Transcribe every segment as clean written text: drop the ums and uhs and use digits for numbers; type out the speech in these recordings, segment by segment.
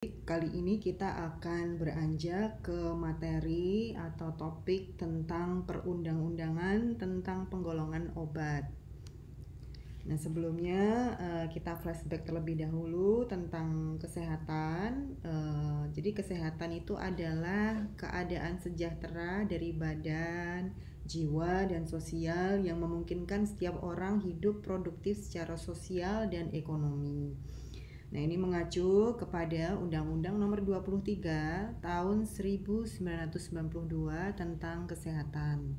Kali ini kita akan beranjak ke materi atau topik tentang perundang-undangan tentang penggolongan obat. Nah, sebelumnya kita flashback terlebih dahulu tentang kesehatan. Jadi kesehatan itu adalah keadaan sejahtera dari badan, jiwa, dan sosial yang memungkinkan setiap orang hidup produktif secara sosial dan ekonomi. Nah, ini mengacu kepada Undang-Undang Nomor 23 Tahun 1992 tentang kesehatan.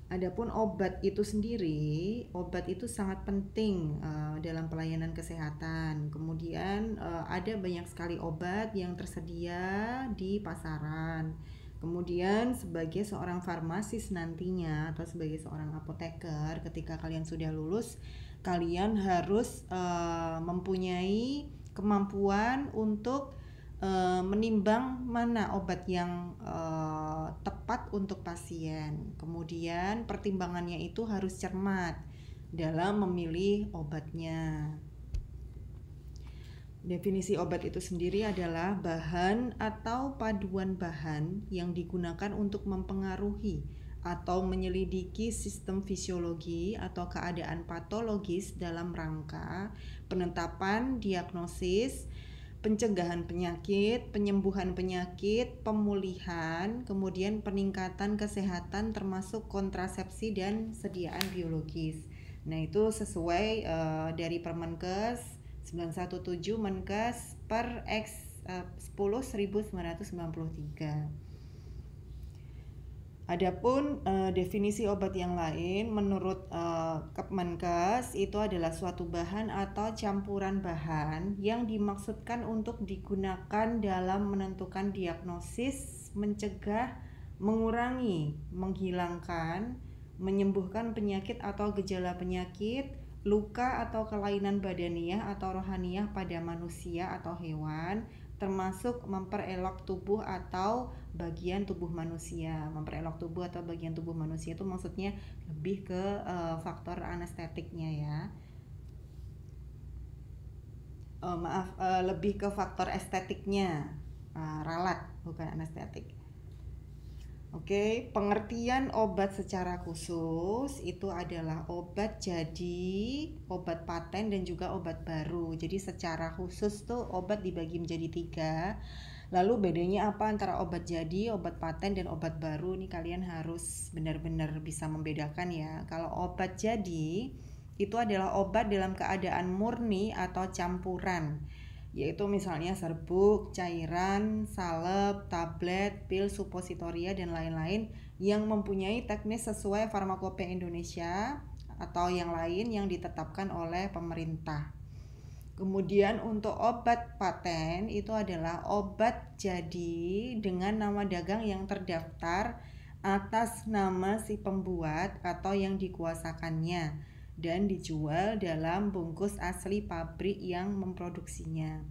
Adapun obat itu sendiri, obat itu sangat penting dalam pelayanan kesehatan. Kemudian ada banyak sekali obat yang tersedia di pasaran. Kemudian sebagai seorang farmasis nantinya atau sebagai seorang apoteker, ketika kalian sudah lulus, kalian harus mempunyai kemampuan untuk menimbang mana obat yang tepat untuk pasien. Kemudian pertimbangannya itu harus cermat dalam memilih obatnya. Definisi obat itu sendiri adalah bahan atau paduan bahan yang digunakan untuk mempengaruhi atau menyelidiki sistem fisiologi atau keadaan patologis dalam rangka penetapan diagnosis, pencegahan penyakit, penyembuhan penyakit, pemulihan, kemudian peningkatan kesehatan termasuk kontrasepsi dan sediaan biologis. Nah, itu sesuai dari Permenkes 917 Menkes per X 10/1993. Adapun definisi obat yang lain menurut Kemenkes itu adalah suatu bahan atau campuran bahan yang dimaksudkan untuk digunakan dalam menentukan diagnosis, mencegah, mengurangi, menghilangkan, menyembuhkan penyakit atau gejala penyakit, luka atau kelainan badaniah atau rohaniah pada manusia atau hewan, termasuk memperelok tubuh atau bagian tubuh manusia. Memperelok tubuh atau bagian tubuh manusia itu maksudnya lebih ke faktor anestetiknya ya. Lebih ke faktor estetiknya, ralat bukan anestetik. Oke, pengertian obat secara khusus itu adalah obat jadi, obat paten, dan juga obat baru. Jadi secara khusus tuh obat dibagi menjadi 3. Lalu bedanya apa antara obat jadi, obat paten, dan obat baru? Ini kalian harus benar-benar bisa membedakan ya. Kalau obat jadi itu adalah obat dalam keadaan murni atau campuran, yaitu misalnya serbuk, cairan, salep, tablet, pil, supositoria, dan lain-lain yang mempunyai teknis sesuai Farmakope Indonesia atau yang lain yang ditetapkan oleh pemerintah. Kemudian untuk obat paten itu adalah obat jadi dengan nama dagang yang terdaftar atas nama si pembuat atau yang dikuasakannya dan dijual dalam bungkus asli pabrik yang memproduksinya.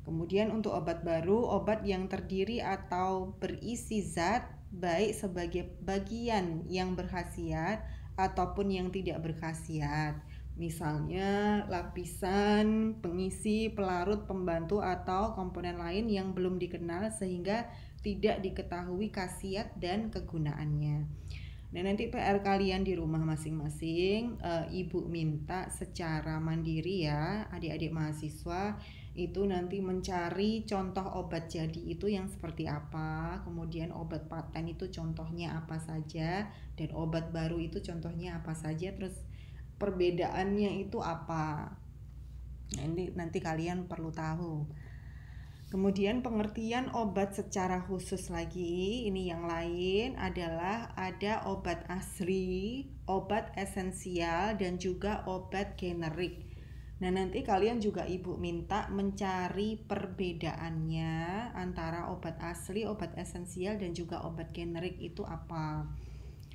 Kemudian untuk obat baru, obat yang terdiri atau berisi zat baik sebagai bagian yang berkhasiat ataupun yang tidak berkhasiat. Misalnya lapisan, pengisi, pelarut, pembantu, atau komponen lain yang belum dikenal sehingga tidak diketahui khasiat dan kegunaannya. Nah, nanti PR kalian di rumah masing-masing, Ibu minta secara mandiri ya, adik-adik mahasiswa itu nanti mencari contoh obat jadi itu yang seperti apa, kemudian obat paten itu contohnya apa saja, dan obat baru itu contohnya apa saja, terus perbedaannya itu apa. Nanti kalian perlu tahu. Kemudian pengertian obat secara khusus lagi, ini yang lain adalah ada obat asli, obat esensial, dan juga obat generik. Nah, nanti kalian juga Ibu minta mencari perbedaannya antara obat asli, obat esensial, dan juga obat generik itu apa.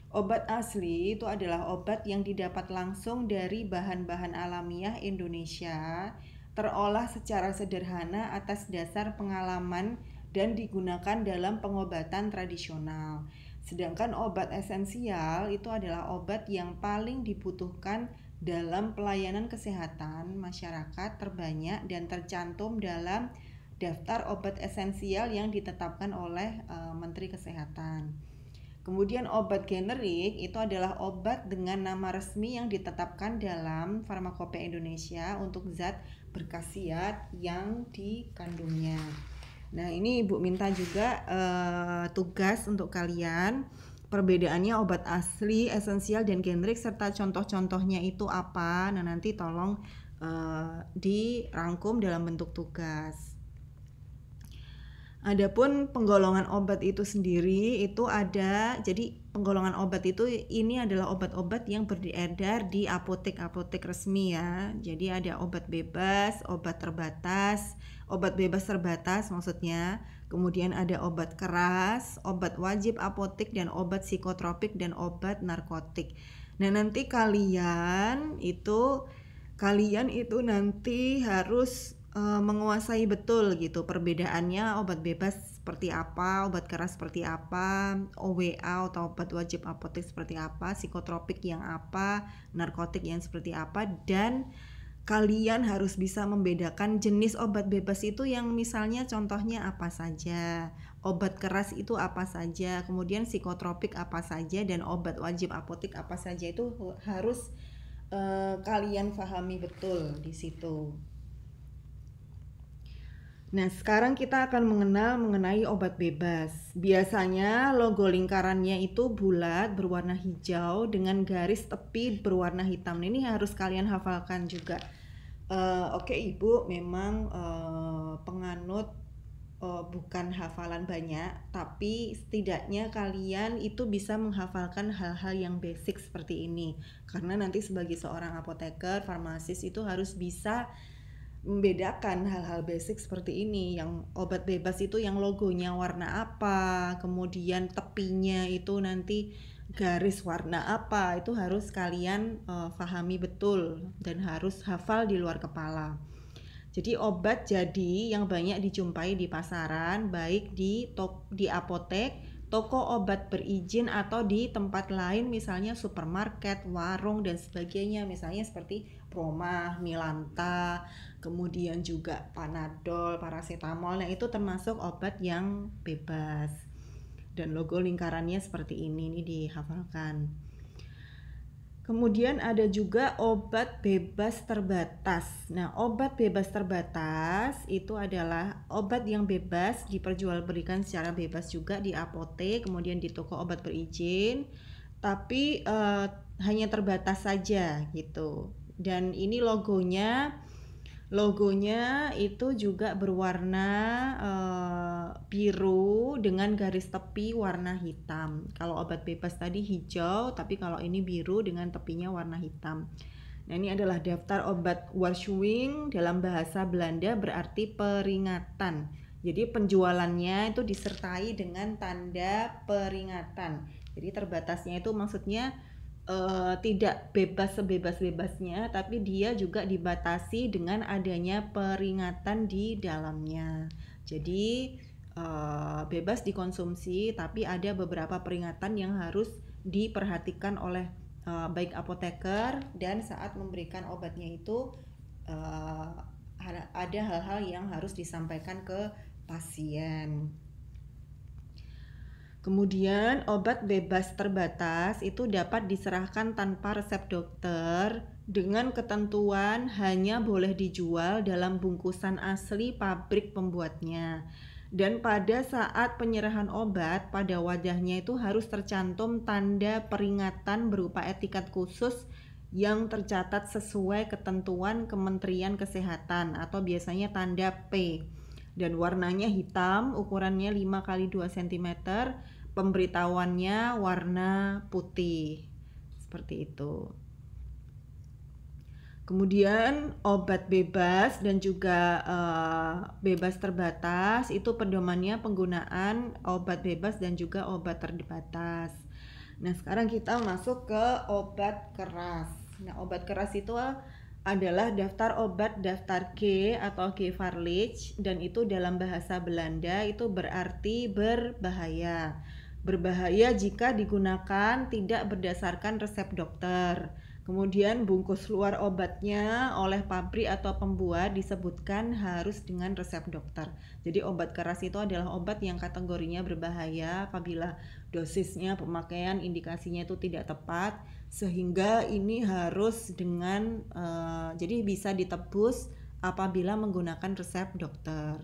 Obat asli itu adalah obat yang didapat langsung dari bahan-bahan alamiah Indonesia, terolah secara sederhana atas dasar pengalaman dan digunakan dalam pengobatan tradisional. Sedangkan obat esensial itu adalah obat yang paling dibutuhkan dalam pelayanan kesehatan masyarakat terbanyak dan tercantum dalam daftar obat esensial yang ditetapkan oleh Menteri Kesehatan. Kemudian obat generik itu adalah obat dengan nama resmi yang ditetapkan dalam Farmakopeia Indonesia untuk zat berkhasiat yang dikandungnya. Nah, ini Ibu minta juga tugas untuk kalian. Perbedaannya obat asli, esensial, dan generik serta contoh-contohnya itu apa. Nah, nanti tolong dirangkum dalam bentuk tugas. Adapun penggolongan obat itu sendiri itu ada, jadi penggolongan obat itu ini adalah obat-obat yang beredar di apotek-apotek resmi ya. Jadi ada obat bebas, obat terbatas, obat bebas terbatas maksudnya. Kemudian ada obat keras, obat wajib apotek, dan obat psikotropik dan obat narkotik. Nah, nanti kalian itu nanti harus menguasai betul gitu perbedaannya obat bebas seperti apa, obat keras seperti apa, OWA atau obat wajib apotek seperti apa, psikotropik yang apa, narkotik yang seperti apa, dan kalian harus bisa membedakan jenis obat bebas itu yang misalnya contohnya apa saja, obat keras itu apa saja, kemudian psikotropik apa saja, dan obat wajib apotek apa saja, itu harus kalian pahami betul di situ. Nah, sekarang kita akan mengenai obat bebas. Biasanya logo lingkarannya itu bulat berwarna hijau dengan garis tepi berwarna hitam. Ini harus kalian hafalkan juga. Oke, Ibu memang penganut bukan hafalan banyak, tapi setidaknya kalian itu bisa menghafalkan hal-hal yang basic seperti ini. Karena nanti sebagai seorang apoteker, farmasis itu harus bisa membedakan hal-hal basic seperti ini. Yang obat bebas itu yang logonya warna apa, kemudian tepinya itu nanti garis warna apa, itu harus kalian pahami betul dan harus hafal di luar kepala. Jadi obat jadi yang banyak dijumpai di pasaran, baik di apotek, toko obat berizin, atau di tempat lain misalnya supermarket, warung, dan sebagainya, misalnya seperti Promah, Milanta, kemudian juga Panadol, paracetamol. Nah, itu termasuk obat yang bebas. Dan logo lingkarannya seperti ini dihafalkan. Kemudian ada juga obat bebas terbatas. Nah, obat bebas terbatas itu adalah obat yang bebas diperjualbelikan secara bebas juga di apotek, kemudian di toko obat berizin, tapi hanya terbatas saja gitu. Dan ini logonya itu juga berwarna biru dengan garis tepi warna hitam. Kalau obat bebas tadi hijau, tapi kalau ini biru dengan tepinya warna hitam. Nah, ini adalah daftar obat waarschuwing, dalam bahasa Belanda berarti peringatan. Jadi penjualannya itu disertai dengan tanda peringatan. Jadi terbatasnya itu maksudnya tidak bebas sebebas-bebasnya, tapi dia juga dibatasi dengan adanya peringatan di dalamnya. Jadi bebas dikonsumsi, tapi ada beberapa peringatan yang harus diperhatikan oleh baik apoteker, dan saat memberikan obatnya itu ada hal-hal yang harus disampaikan ke pasien. Kemudian obat bebas terbatas itu dapat diserahkan tanpa resep dokter dengan ketentuan hanya boleh dijual dalam bungkusan asli pabrik pembuatnya. Dan pada saat penyerahan obat, pada wadahnya itu harus tercantum tanda peringatan berupa etiket khusus yang tercatat sesuai ketentuan Kementerian Kesehatan atau biasanya tanda P. Dan warnanya hitam, ukurannya 5x2 cm, pemberitahuannya warna putih. Seperti itu. Kemudian obat bebas dan juga bebas terbatas itu pedomannya penggunaan obat bebas dan juga obat terbatas. Nah, sekarang kita masuk ke obat keras. Nah, obat keras itu adalah daftar obat daftar G atau Gevaarlijk, dan itu dalam bahasa Belanda itu berarti berbahaya. Berbahaya jika digunakan tidak berdasarkan resep dokter. Kemudian bungkus luar obatnya oleh pabrik atau pembuat disebutkan harus dengan resep dokter. Jadi obat keras itu adalah obat yang kategorinya berbahaya apabila dosisnya, pemakaian, indikasinya itu tidak tepat, sehingga ini harus dengan jadi bisa ditebus apabila menggunakan resep dokter.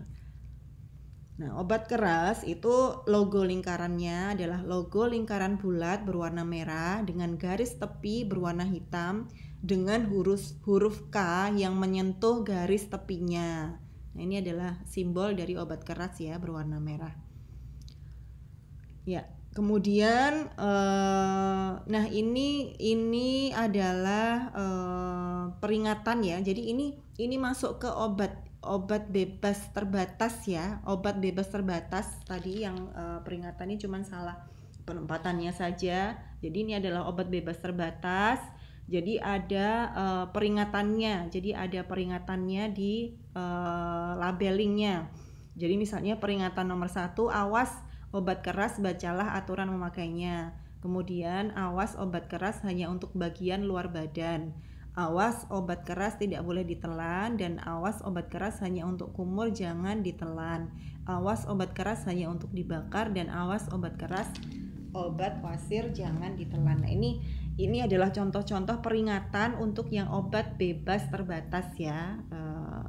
Nah, obat keras itu logo lingkarannya adalah logo lingkaran bulat berwarna merah dengan garis tepi berwarna hitam dengan huruf K yang menyentuh garis tepinya. Nah, ini adalah simbol dari obat keras ya, berwarna merah. Ya, kemudian nah ini adalah peringatan ya. Jadi ini masuk ke obat bebas terbatas ya. Obat bebas terbatas tadi yang peringatan ini cuma salah penempatannya saja. Jadi ini adalah obat bebas terbatas. Jadi ada peringatannya. Jadi ada peringatannya di labelingnya. Jadi misalnya peringatan nomor 1, awas obat keras, bacalah aturan memakainya. Kemudian awas obat keras hanya untuk bagian luar badan. Awas obat keras tidak boleh ditelan, dan awas obat keras hanya untuk kumur, jangan ditelan. Awas obat keras hanya untuk dibakar, dan awas obat keras obat wasir jangan ditelan. Nah, ini adalah contoh-contoh peringatan untuk yang obat bebas terbatas ya.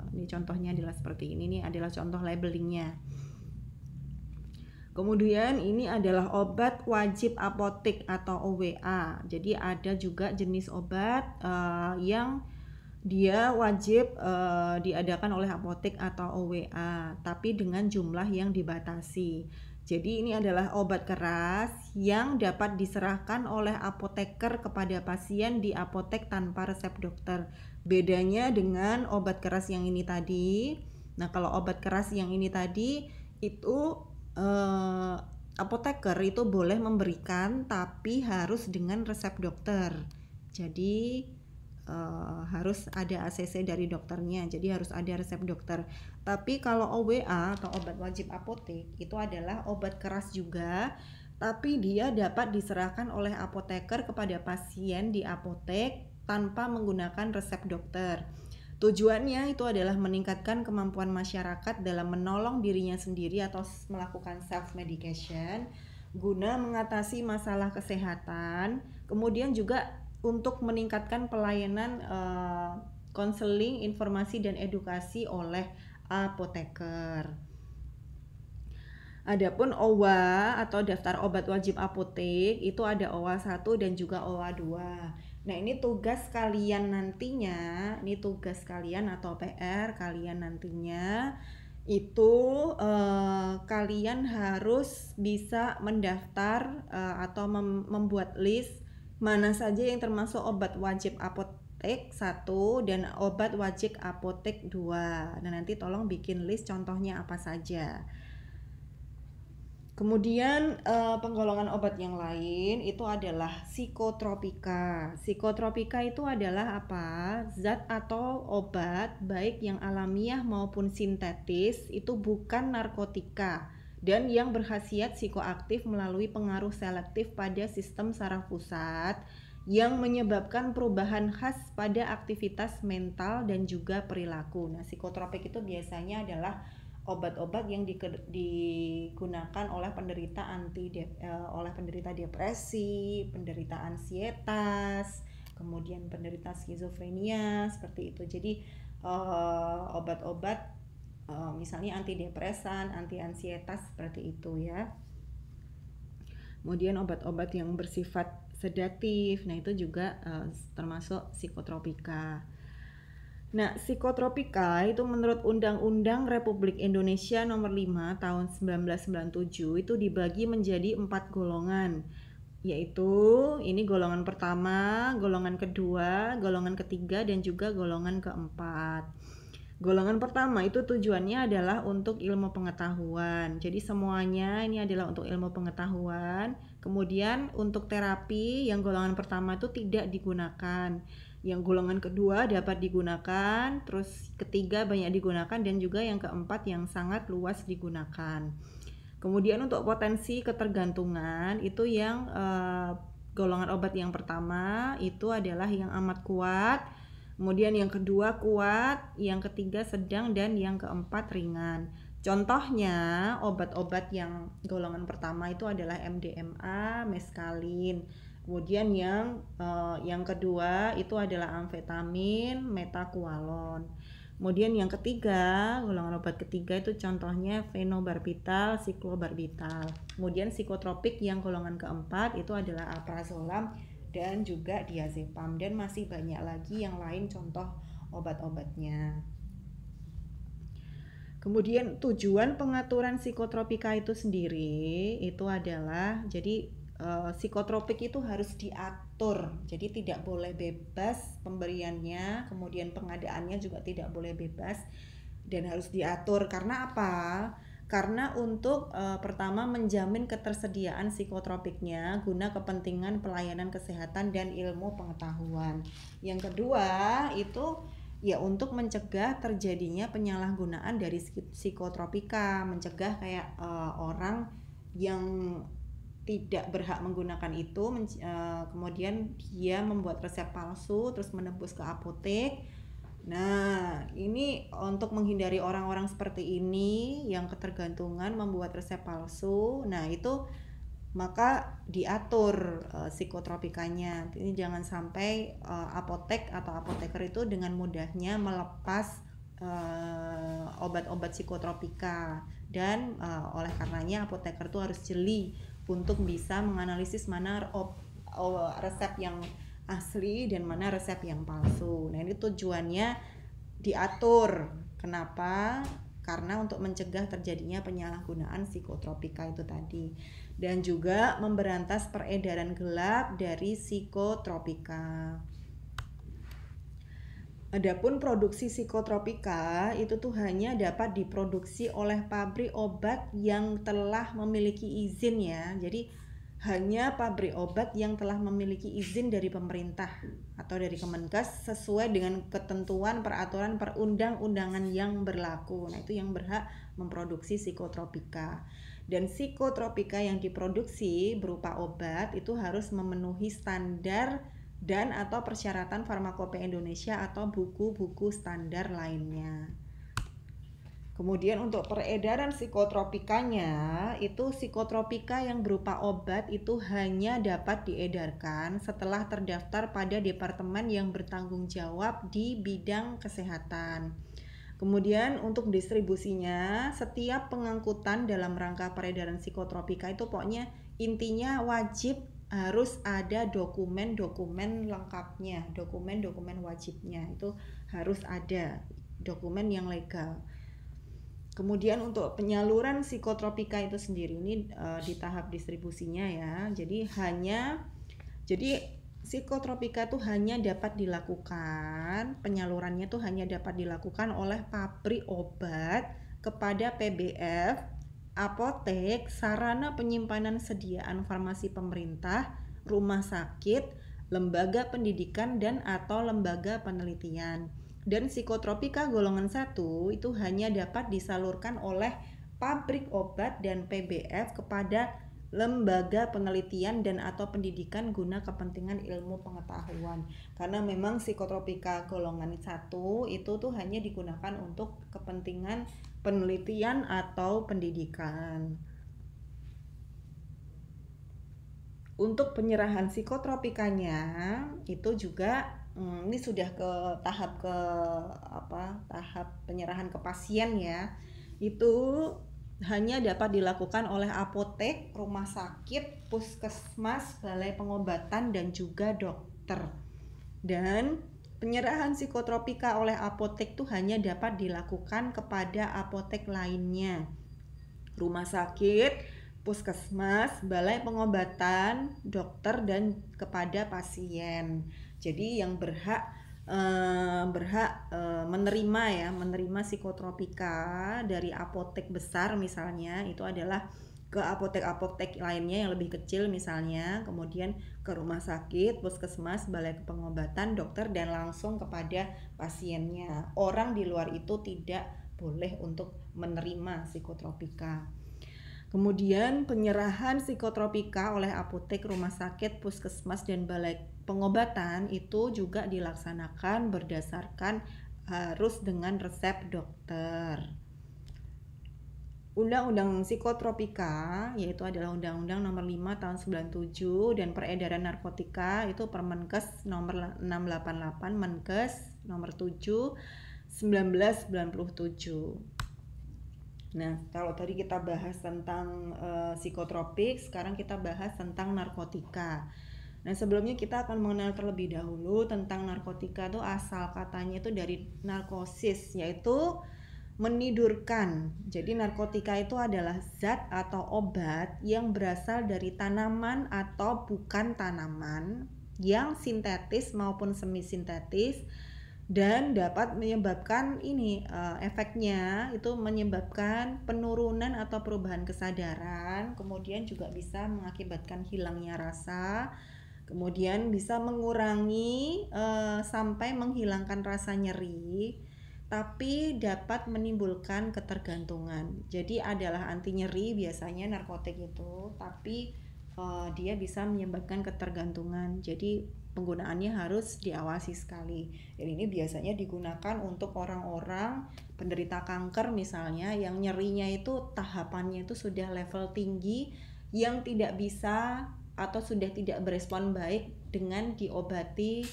Ini contohnya adalah seperti ini adalah contoh labelingnya. Kemudian ini adalah obat wajib apotek atau OWA. Jadi ada juga jenis obat yang dia wajib diadakan oleh apotek atau OWA, tapi dengan jumlah yang dibatasi. Jadi ini adalah obat keras yang dapat diserahkan oleh apoteker kepada pasien di apotek tanpa resep dokter. Bedanya dengan obat keras yang ini tadi. Nah, kalau obat keras yang ini tadi itu apoteker itu boleh memberikan tapi harus dengan resep dokter. Jadi harus ada ACC dari dokternya, jadi harus ada resep dokter. Tapi kalau OWA atau obat wajib apotek itu adalah obat keras juga, tapi dia dapat diserahkan oleh apoteker kepada pasien di apotek tanpa menggunakan resep dokter. Tujuannya itu adalah meningkatkan kemampuan masyarakat dalam menolong dirinya sendiri atau melakukan self medication guna mengatasi masalah kesehatan. Kemudian juga untuk meningkatkan pelayanan konseling, informasi dan edukasi oleh apoteker. Adapun OWA atau daftar obat wajib apotek itu ada OWA 1 dan juga OWA 2. Nah, ini tugas kalian nantinya, ini tugas kalian atau PR kalian nantinya itu kalian harus bisa mendaftar atau membuat list mana saja yang termasuk obat wajib apotek 1 dan obat wajib apotek 2. Nah, nanti tolong bikin list contohnya apa saja. Kemudian penggolongan obat yang lain itu adalah psikotropika. Psikotropika itu adalah apa? Zat atau obat baik yang alamiah maupun sintetis itu bukan narkotika dan yang berkhasiat psikoaktif melalui pengaruh selektif pada sistem saraf pusat yang menyebabkan perubahan khas pada aktivitas mental dan juga perilaku. Nah, psikotropik itu biasanya adalah obat-obat yang digunakan oleh penderita oleh penderita depresi, penderita ansietas, kemudian penderita skizofrenia seperti itu. Jadi obat-obat misalnya antidepresan, anti ansietas seperti itu ya. Kemudian obat-obat yang bersifat sedatif, nah itu juga termasuk psikotropika. Nah, psikotropika itu menurut Undang-Undang Republik Indonesia Nomor 5 Tahun 1997 itu dibagi menjadi 4 golongan, yaitu ini golongan pertama, golongan kedua, golongan ketiga, dan juga golongan keempat. Golongan pertama itu tujuannya adalah untuk ilmu pengetahuan. Jadi semuanya ini adalah untuk ilmu pengetahuan. Kemudian untuk terapi yang golongan pertama itu tidak digunakan. Yang golongan kedua dapat digunakan, terus ketiga banyak digunakan, dan juga yang keempat yang sangat luas digunakan. Kemudian untuk potensi ketergantungan itu yang golongan obat yang pertama itu adalah yang amat kuat, kemudian yang kedua kuat, yang ketiga sedang, dan yang keempat ringan. Contohnya obat-obat yang golongan pertama itu adalah MDMA, meskalin. Kemudian yang kedua itu adalah amfetamin, metakualon. Kemudian yang ketiga, golongan obat ketiga itu contohnya fenobarbital, siklobarbital. Kemudian psikotropik yang golongan keempat itu adalah alprazolam dan juga diazepam, dan masih banyak lagi yang lain contoh obat-obatnya. Kemudian tujuan pengaturan psikotropika itu sendiri itu adalah jadi psikotropik itu harus diatur, jadi tidak boleh bebas pemberiannya, kemudian pengadaannya juga tidak boleh bebas dan harus diatur. Karena apa? Karena untuk pertama menjamin ketersediaan psikotropiknya guna kepentingan pelayanan kesehatan dan ilmu pengetahuan. Yang kedua itu ya untuk mencegah terjadinya penyalahgunaan dari psikotropika, mencegah kayak orang yang tidak berhak menggunakan itu, kemudian dia membuat resep palsu terus menembus ke apotek. Nah, ini untuk menghindari orang-orang seperti ini yang ketergantungan membuat resep palsu. Nah, itu maka diatur psikotropikanya. Ini jangan sampai apotek atau apoteker itu dengan mudahnya melepas obat-obat psikotropika, dan oleh karenanya apoteker itu harus jeli untuk bisa menganalisis mana resep yang asli dan mana resep yang palsu. Nah, ini tujuannya diatur. Kenapa? Karena untuk mencegah terjadinya penyalahgunaan psikotropika itu tadi, dan juga memberantas peredaran gelap dari psikotropika. Adapun produksi psikotropika itu tuh hanya dapat diproduksi oleh pabrik obat yang telah memiliki izin ya. Jadi hanya pabrik obat yang telah memiliki izin dari pemerintah atau dari Kemenkes sesuai dengan ketentuan peraturan perundang-undangan yang berlaku. Nah, itu yang berhak memproduksi psikotropika. Dan psikotropika yang diproduksi berupa obat itu harus memenuhi standar dan atau persyaratan Farmakopeia Indonesia atau buku-buku standar lainnya. Kemudian untuk peredaran psikotropikanya, itu psikotropika yang berupa obat itu hanya dapat diedarkan setelah terdaftar pada departemen yang bertanggung jawab di bidang kesehatan. Kemudian untuk distribusinya, setiap pengangkutan dalam rangka peredaran psikotropika itu pokoknya intinya wajib harus ada dokumen-dokumen lengkapnya, dokumen-dokumen wajibnya itu harus ada, dokumen yang legal. Kemudian untuk penyaluran psikotropika itu sendiri ini di tahap distribusinya ya. Jadi psikotropika itu hanya dapat dilakukan, penyalurannya itu hanya dapat dilakukan oleh pabrik obat kepada PBF, apotek, sarana penyimpanan sediaan farmasi pemerintah, rumah sakit, lembaga pendidikan dan atau lembaga penelitian. Dan psikotropika golongan 1 itu hanya dapat disalurkan oleh pabrik obat dan PBF kepada lembaga penelitian dan atau pendidikan guna kepentingan ilmu pengetahuan. Karena memang psikotropika golongan 1 itu tuh hanya digunakan untuk kepentingan penelitian atau pendidikan. Untuk penyerahan psikotropikanya itu juga ini sudah ke tahap penyerahan ke pasien ya. Itu hanya dapat dilakukan oleh apotek, rumah sakit, puskesmas, balai pengobatan dan juga dokter. Dan penyerahan psikotropika oleh apotek itu hanya dapat dilakukan kepada apotek lainnya, rumah sakit, puskesmas, balai pengobatan, dokter dan kepada pasien. Jadi yang berhak menerima psikotropika dari apotek besar misalnya itu adalah ke apotek-apotek lainnya yang lebih kecil misalnya, kemudian ke rumah sakit, puskesmas, balai pengobatan, dokter dan langsung kepada pasiennya. Orang di luar itu tidak boleh untuk menerima psikotropika. Kemudian penyerahan psikotropika oleh apotek, rumah sakit, puskesmas, dan balai pengobatan itu juga dilaksanakan berdasarkan harus dengan resep dokter. Undang-undang psikotropika yaitu adalah Undang-Undang Nomor 5 Tahun 97 dan peredaran narkotika itu Permenkes Nomor 688 Menkes Nomor 7 1997. Nah, kalau tadi kita bahas tentang psikotropik, sekarang kita bahas tentang narkotika. Nah, sebelumnya kita akan mengenal terlebih dahulu tentang narkotika. Itu asal katanya itu dari narkosis, yaitu menidurkan. Jadi narkotika itu adalah zat atau obat yang berasal dari tanaman atau bukan tanaman, yang sintetis maupun semi sintetis, dan dapat menyebabkan efeknya itu menyebabkan penurunan atau perubahan kesadaran, kemudian juga bisa mengakibatkan hilangnya rasa, kemudian bisa mengurangi sampai menghilangkan rasa nyeri, tapi dapat menimbulkan ketergantungan. Jadi adalah anti nyeri biasanya narkotik itu, tapi dia bisa menyebabkan ketergantungan. Jadi penggunaannya harus diawasi sekali. Dan ini biasanya digunakan untuk orang-orang penderita kanker misalnya, yang nyerinya itu tahapannya itu sudah level tinggi, yang tidak bisa atau sudah tidak berespon baik dengan diobati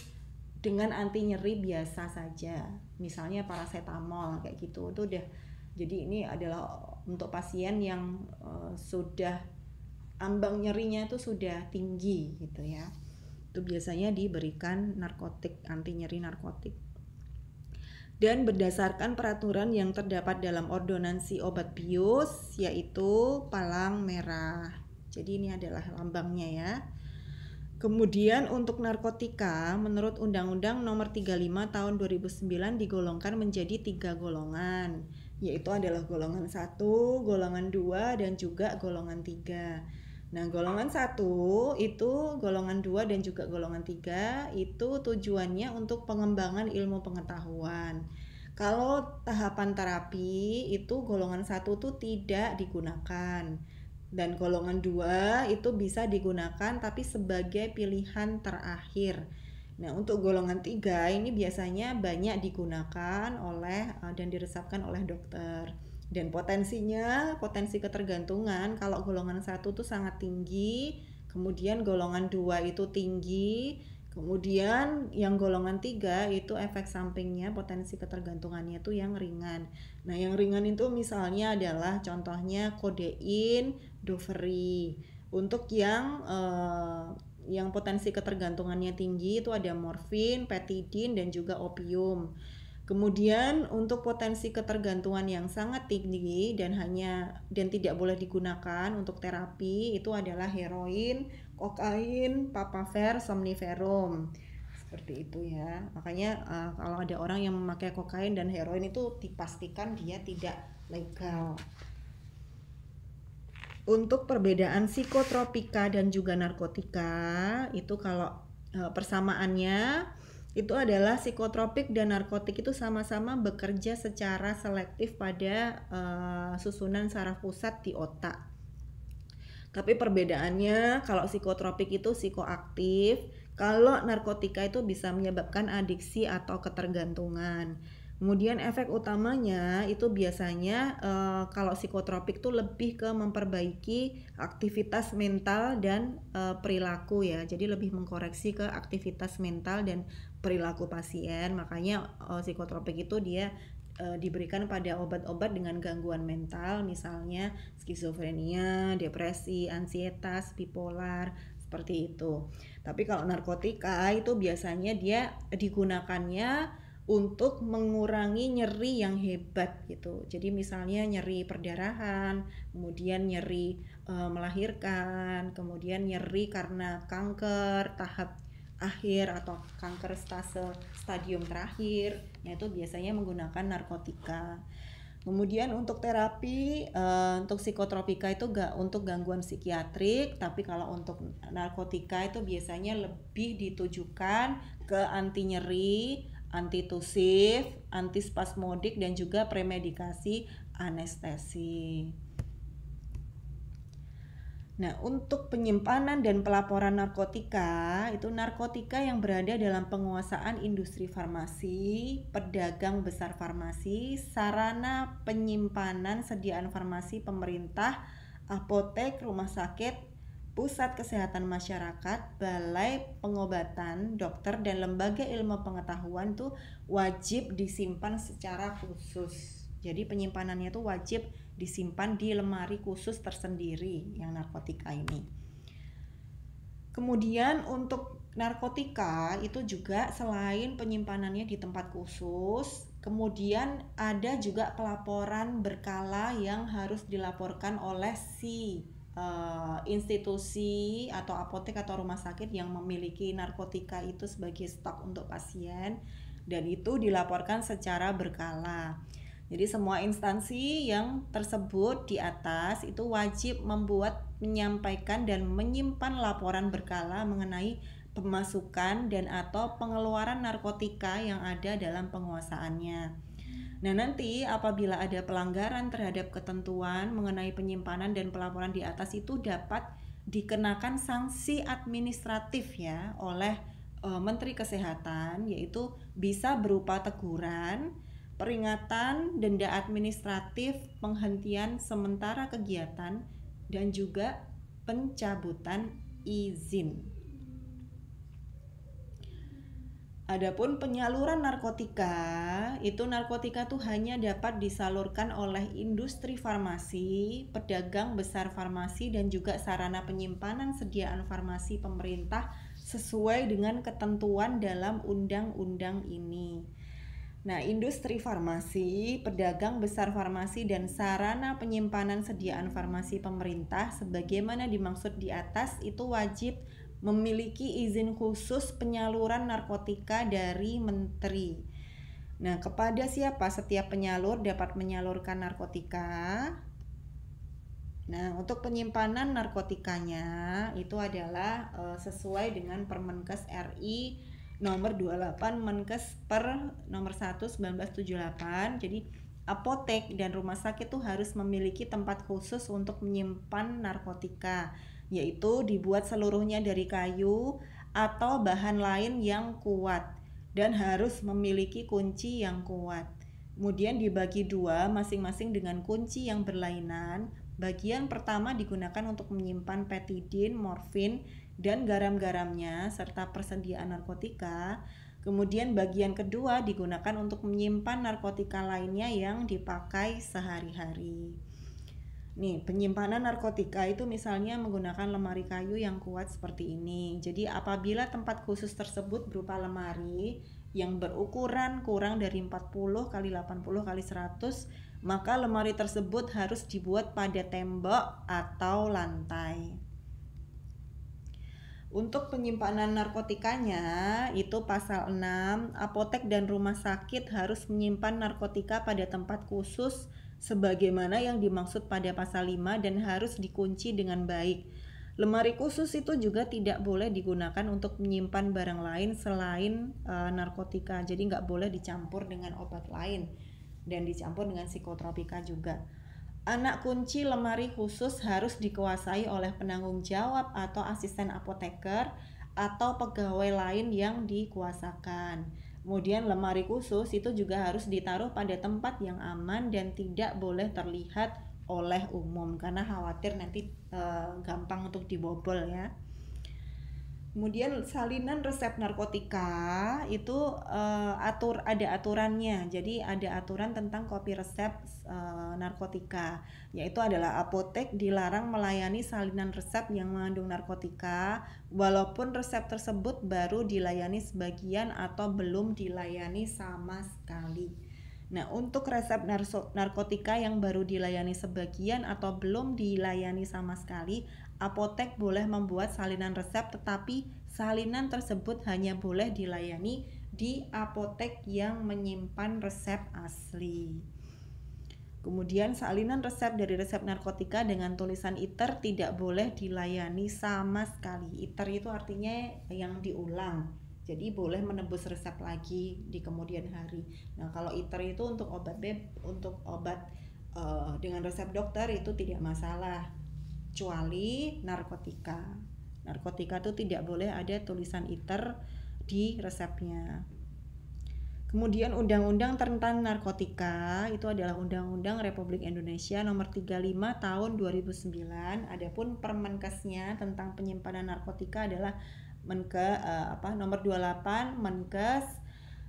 dengan anti nyeri biasa saja, misalnya paracetamol kayak gitu. Itu udah, jadi ini adalah untuk pasien yang sudah ambang nyerinya itu sudah tinggi gitu ya. Itu biasanya diberikan narkotik, anti nyeri narkotik. Dan berdasarkan peraturan yang terdapat dalam ordonansi obat bius, yaitu palang merah. Jadi ini adalah lambangnya ya. Kemudian untuk narkotika, menurut Undang-Undang Nomor 35 Tahun 2009 digolongkan menjadi 3 golongan, yaitu adalah golongan 1, golongan 2, dan juga golongan 3. Nah, golongan 1 itu, golongan 2 dan juga golongan 3 itu tujuannya untuk pengembangan ilmu pengetahuan. Kalau tahapan terapi itu golongan 1 tuh tidak digunakan. Dan golongan 2 itu bisa digunakan tapi sebagai pilihan terakhir. Nah, untuk golongan 3 ini biasanya banyak digunakan oleh dan diresepkan oleh dokter. Dan potensi ketergantungan kalau golongan 1 itu sangat tinggi, kemudian golongan 2 itu tinggi, kemudian yang golongan 3 itu efek sampingnya, potensi ketergantungannya itu yang ringan. Nah, yang ringan itu misalnya adalah contohnya kodein, doferi. Untuk yang potensi ketergantungannya tinggi itu ada morfin, petidin, dan juga opium. Kemudian untuk potensi ketergantungan yang sangat tinggi dan tidak boleh digunakan untuk terapi itu adalah heroin, kokain, papaver, somniferum. Seperti itu ya. Makanya kalau ada orang yang memakai kokain dan heroin itu dipastikan dia tidak legal. Untuk perbedaan psikotropika dan juga narkotika itu kalau persamaannya itu adalah psikotropik dan narkotik itu sama-sama bekerja secara selektif pada susunan saraf pusat di otak. Tapi perbedaannya, kalau psikotropik itu psikoaktif, kalau narkotika itu bisa menyebabkan adiksi atau ketergantungan. Kemudian efek utamanya itu biasanya kalau psikotropik itu lebih ke memperbaiki aktivitas mental dan perilaku ya. Jadi lebih mengkoreksi ke aktivitas mental dan perilaku pasien. Makanya psikotropik itu dia diberikan pada obat-obat dengan gangguan mental, misalnya skizofrenia, depresi, ansietas, bipolar, seperti itu. Tapi kalau narkotika itu biasanya dia digunakannya untuk mengurangi nyeri yang hebat gitu. Jadi misalnya nyeri perdarahan, kemudian nyeri melahirkan, kemudian nyeri karena kanker tahap akhir atau kanker stadium terakhir, yaitu biasanya menggunakan narkotika. Kemudian untuk terapi, untuk psikotropika itu untuk gangguan psikiatrik, tapi kalau untuk narkotika itu biasanya lebih ditujukan ke anti nyeri, antitusif, antispasmodik, dan juga premedikasi anestesi. Nah, untuk penyimpanan dan pelaporan narkotika, itu narkotika yang berada dalam penguasaan industri farmasi, pedagang besar farmasi, sarana penyimpanan sediaan farmasi pemerintah, apotek, rumah sakit, pusat kesehatan masyarakat, balai pengobatan, dokter, dan lembaga ilmu pengetahuan tuh wajib disimpan secara khusus. Jadi penyimpanannya tuh wajib disimpan di lemari khusus tersendiri yang narkotika ini. Kemudian untuk narkotika itu juga selain penyimpanannya di tempat khusus, kemudian ada juga pelaporan berkala yang harus dilaporkan oleh si institusi atau apotek atau rumah sakit yang memiliki narkotika itu sebagai stok untuk pasien, dan itu dilaporkan secara berkala. Jadi semua instansi yang tersebut di atas itu wajib menyampaikan dan menyimpan laporan berkala mengenai pemasukan dan atau pengeluaran narkotika yang ada dalam penguasaannya. Nah, nanti apabila ada pelanggaran terhadap ketentuan mengenai penyimpanan dan pelaporan di atas itu dapat dikenakan sanksi administratif ya oleh Menteri Kesehatan, yaitu bisa berupa teguran, peringatan, denda administratif, penghentian sementara kegiatan, dan juga pencabutan izin. Adapun penyaluran narkotika, itu narkotika tuh hanya dapat disalurkan oleh industri farmasi, pedagang besar farmasi, dan juga sarana penyimpanan sediaan farmasi pemerintah sesuai dengan ketentuan dalam undang-undang ini. Nah, industri farmasi, pedagang besar farmasi, dan sarana penyimpanan sediaan farmasi pemerintah sebagaimana dimaksud di atas itu wajib memiliki izin khusus penyaluran narkotika dari menteri. Nah, kepada siapa setiap penyalur dapat menyalurkan narkotika? Nah, untuk penyimpanan narkotikanya itu adalah sesuai dengan Permenkes RI nomor 28 Menkes per nomor 1 1978. Jadi apotek dan rumah sakit tuh harus memiliki tempat khusus untuk menyimpan narkotika, yaitu dibuat seluruhnya dari kayu atau bahan lain yang kuat dan harus memiliki kunci yang kuat. Kemudian dibagi dua masing-masing dengan kunci yang berlainan. Bagian pertama digunakan untuk menyimpan petidin, morfin, dan garam-garamnya serta persediaan narkotika. Kemudian bagian kedua digunakan untuk menyimpan narkotika lainnya yang dipakai sehari-hari. Nih, penyimpanan narkotika itu misalnya menggunakan lemari kayu yang kuat seperti ini. Jadi apabila tempat khusus tersebut berupa lemari yang berukuran kurang dari 40 kali 80 kali 100, maka lemari tersebut harus dibuat pada tembok atau lantai. Untuk penyimpanan narkotikanya itu pasal 6, apotek dan rumah sakit harus menyimpan narkotika pada tempat khusus sebagaimana yang dimaksud pada pasal 5 dan harus dikunci dengan baik. Lemari khusus itu juga tidak boleh digunakan untuk menyimpan barang lain selain narkotika. Jadi nggak boleh dicampur dengan obat lain dan dicampur dengan psikotropika juga. Anak kunci lemari khusus harus dikuasai oleh penanggung jawab atau asisten apoteker atau pegawai lain yang dikuasakan. Kemudian lemari khusus itu juga harus ditaruh pada tempat yang aman dan tidak boleh terlihat oleh umum karena khawatir nanti gampang untuk dibobol ya. Kemudian salinan resep narkotika itu ada aturannya. Jadi ada aturan tentang kopi resep narkotika, yaitu adalah apotek dilarang melayani salinan resep yang mengandung narkotika walaupun resep tersebut baru dilayani sebagian atau belum dilayani sama sekali. Nah, untuk resep narkotika yang baru dilayani sebagian atau belum dilayani sama sekali, apotek boleh membuat salinan resep, tetapi salinan tersebut hanya boleh dilayani di apotek yang menyimpan resep asli. Kemudian salinan resep dari resep narkotika dengan tulisan ITER tidak boleh dilayani sama sekali. ITER itu artinya yang diulang. Jadi boleh menebus resep lagi di kemudian hari. Nah, kalau ITER itu untuk obat dengan resep dokter itu tidak masalah. kecuali narkotika. Narkotika itu tidak boleh ada tulisan ITER di resepnya. Kemudian Undang-Undang tentang Narkotika itu adalah Undang-Undang Republik Indonesia Nomor 35 Tahun 2009. Adapun Permenkesnya tentang penyimpanan narkotika adalah Nomor 28 Menkes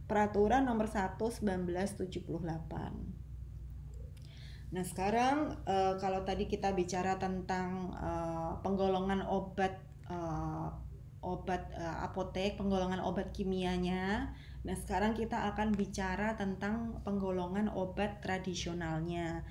Peraturan Nomor 1 1978. Nah, sekarang kalau tadi kita bicara tentang penggolongan obat apotek, penggolongan obat kimianya. Nah, sekarang kita akan bicara tentang penggolongan obat tradisionalnya.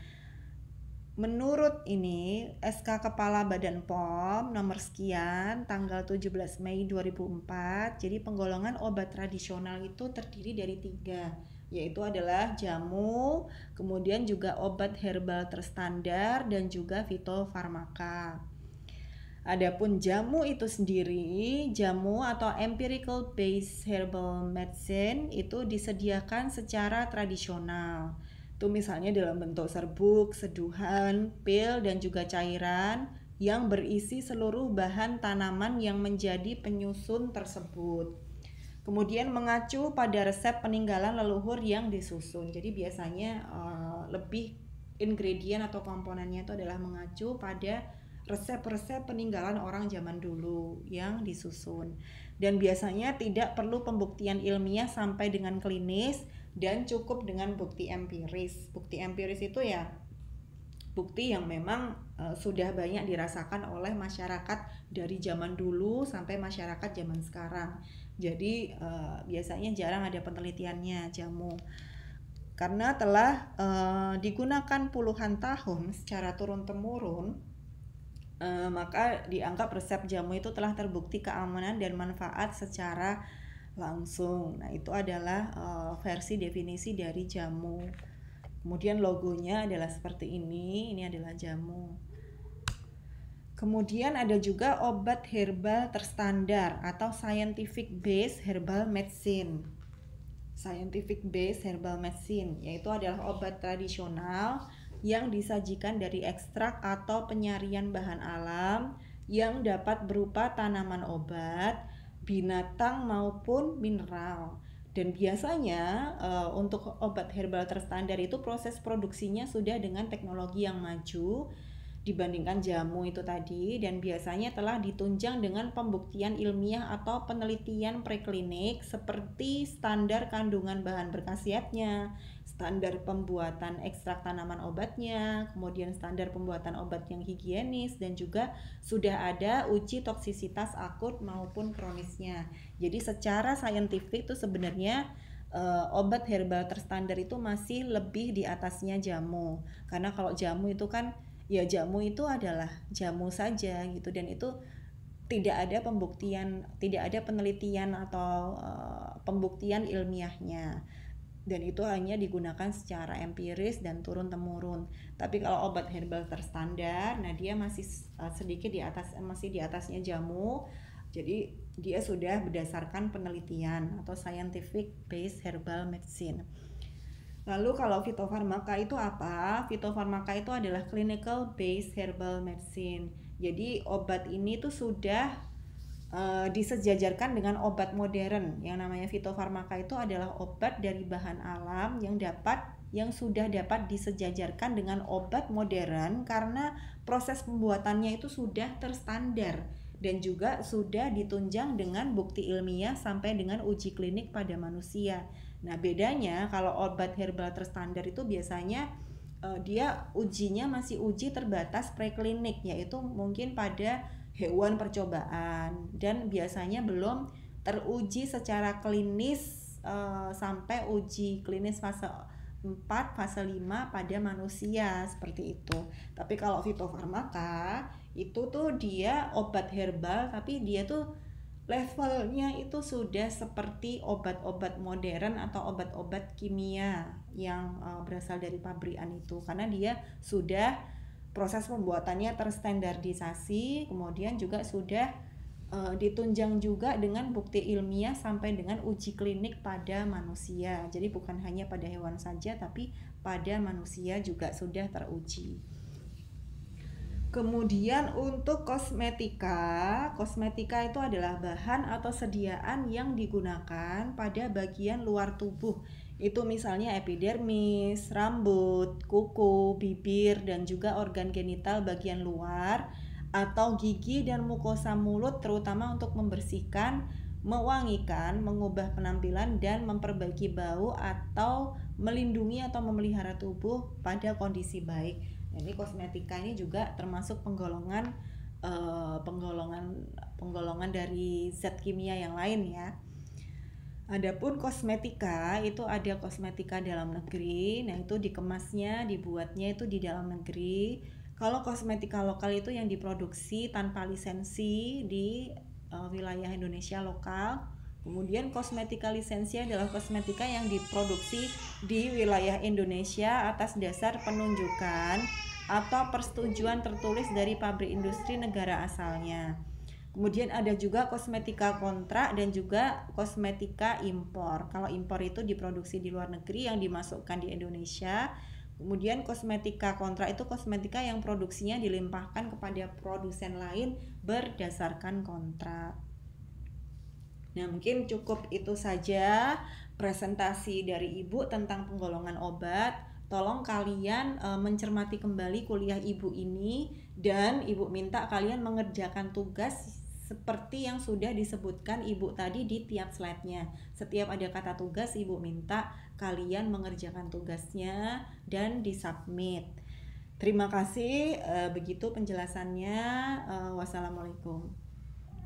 Menurut ini SK Kepala Badan POM nomor sekian tanggal 17 Mei 2004. Jadi penggolongan obat tradisional itu terdiri dari 3, yaitu adalah jamu, kemudian juga obat herbal terstandar dan juga fitofarmaka. Adapun jamu itu sendiri, jamu atau empirical based herbal medicine itu disediakan secara tradisional. Itu misalnya dalam bentuk serbuk, seduhan, pil dan juga cairan yang berisi seluruh bahan tanaman yang menjadi penyusun tersebut. Kemudian mengacu pada resep peninggalan leluhur yang disusun. Jadi biasanya lebih ingredient atau komponennya itu adalah mengacu pada resep-resep peninggalan orang zaman dulu yang disusun, dan biasanya tidak perlu pembuktian ilmiah sampai dengan klinis dan cukup dengan bukti empiris. Bukti empiris itu ya bukti yang memang sudah banyak dirasakan oleh masyarakat dari zaman dulu sampai masyarakat zaman sekarang. Jadi biasanya jarang ada penelitiannya jamu, karena telah digunakan puluhan tahun secara turun-temurun. Maka dianggap resep jamu itu telah terbukti keamanan dan manfaat secara langsung. Nah, itu adalah versi definisi dari jamu. Kemudian logonya adalah seperti ini adalah jamu. Kemudian ada juga obat herbal terstandar atau scientific based herbal medicine. Scientific based herbal medicine yaitu adalah obat tradisional yang disajikan dari ekstrak atau penyarian bahan alam yang dapat berupa tanaman obat, binatang maupun mineral. Dan biasanya untuk obat herbal terstandar itu proses produksinya sudah dengan teknologi yang maju dibandingkan jamu itu tadi, dan biasanya telah ditunjang dengan pembuktian ilmiah atau penelitian preklinik seperti standar kandungan bahan berkhasiatnya, standar pembuatan ekstrak tanaman obatnya, kemudian standar pembuatan obat yang higienis, dan juga sudah ada uji toksisitas akut maupun kronisnya. Jadi secara saintifik itu sebenarnya obat herbal terstandar itu masih lebih di atasnya jamu, karena kalau jamu itu kan ya jamu itu adalah jamu saja gitu, dan itu tidak ada pembuktian, tidak ada penelitian atau pembuktian ilmiahnya, dan itu hanya digunakan secara empiris dan turun temurun. Tapi kalau obat herbal terstandar, nah dia masih sedikit di atas, masih di atasnya jamu. Jadi dia sudah berdasarkan penelitian atau scientific based herbal medicine. Lalu kalau fitofarmaka itu apa? Fitofarmaka itu adalah clinical based herbal medicine. Jadi obat ini tuh sudah disejajarkan dengan obat modern. Yang namanya fitofarmaka itu adalah obat dari bahan alam yang sudah dapat disejajarkan dengan obat modern karena proses pembuatannya itu sudah terstandar dan juga sudah ditunjang dengan bukti ilmiah sampai dengan uji klinik pada manusia. Nah, bedanya kalau obat herbal terstandar itu biasanya dia ujinya masih uji terbatas preklinik, yaitu mungkin pada hewan percobaan, dan biasanya belum teruji secara klinis sampai uji klinis fase 4, fase 5 pada manusia seperti itu. Tapi kalau fitofarmaka itu tuh dia obat herbal, tapi dia tuh levelnya itu sudah seperti obat-obat modern atau obat-obat kimia yang berasal dari pabrikan itu, karena dia sudah proses pembuatannya terstandardisasi, kemudian juga sudah ditunjang juga dengan bukti ilmiah sampai dengan uji klinik pada manusia. Jadi bukan hanya pada hewan saja, tapi pada manusia juga sudah teruji. Kemudian untuk kosmetika, kosmetika itu adalah bahan atau sediaan yang digunakan pada bagian luar tubuh. Itu misalnya epidermis, rambut, kuku, bibir, dan juga organ genital bagian luar, atau gigi dan mukosa mulut, terutama untuk membersihkan, mewangikan, mengubah penampilan, dan memperbaiki bau atau melindungi atau memelihara tubuh pada kondisi baik. Ini kosmetika ini juga termasuk penggolongan penggolongan dari zat kimia yang lain ya. Adapun kosmetika itu ada kosmetika dalam negeri, nah itu dikemasnya, dibuatnya itu di dalam negeri. Kalau kosmetika lokal itu yang diproduksi tanpa lisensi di wilayah Indonesia lokal. Kemudian kosmetika lisensi adalah kosmetika yang diproduksi di wilayah Indonesia atas dasar penunjukan atau persetujuan tertulis dari pabrik industri negara asalnya. Kemudian ada juga kosmetika kontrak dan juga kosmetika impor. Kalau impor itu diproduksi di luar negeri yang dimasukkan di Indonesia. Kemudian kosmetika kontrak itu kosmetika yang produksinya dilimpahkan kepada produsen lain berdasarkan kontrak. Nah, mungkin cukup itu saja presentasi dari Ibu tentang penggolongan obat. Tolong kalian mencermati kembali kuliah Ibu ini, dan Ibu minta kalian mengerjakan tugas seperti yang sudah disebutkan Ibu tadi di tiap slide-nya. Setiap ada kata tugas, Ibu minta kalian mengerjakan tugasnya dan disubmit. Terima kasih, begitu penjelasannya. Wassalamualaikum.